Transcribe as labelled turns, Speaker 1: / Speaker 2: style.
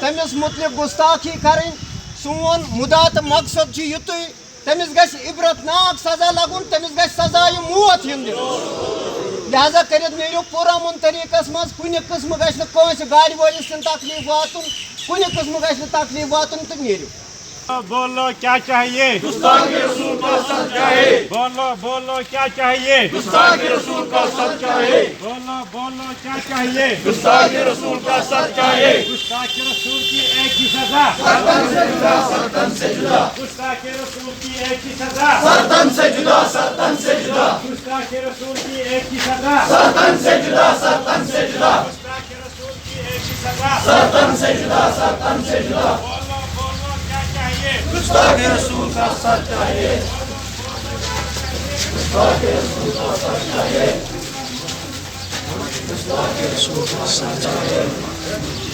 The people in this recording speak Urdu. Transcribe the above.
Speaker 1: تمس متعلق گستاخی کریں سون مدا تو مقصد یتھے تمس گژھِ عبرتناک سزا لگن تمس گژھِ سزائے موت ین لہذا کرت نیرو پرامن طریقس مز کُنہِ قسم گژھِ نہٕ کٲنٛسہِ گاڑِ وٲلِس تہِ تکلیف واتُن کُنہِ قسم گژھِ نہٕ تکلیف واتُن تہٕ نیرو
Speaker 2: بولو کیا چاہیے
Speaker 3: گستاخ رسول کا سب چاہیے
Speaker 2: بولو کیا چاہیے
Speaker 3: گستاخ رسول کا سب چاہیے
Speaker 2: بولو کیا چاہیے
Speaker 3: گستاخ رسول کا سب چاہیے
Speaker 2: گستاخ رسول کی ایک ہی سزا
Speaker 3: سرتن سے جدا سرتن سے جدا
Speaker 2: گستاخ رسول کی ایک ہی سزا
Speaker 3: سرتن سے جدا سرتن سے جدا
Speaker 2: گستاخ رسول کی ایک ہی سزا
Speaker 3: سرتن سے جدا سرتن سے جدا
Speaker 2: گستاخ رسول کی ایک ہی سزا
Speaker 3: سرتن سے جدا سرتن سے جدا
Speaker 2: بولو کیا چاہیے
Speaker 3: گستاخ رسول کا سب چاہیے گستاخ رسول کا سب چاہیے گستاخ رسول کا سب چاہیے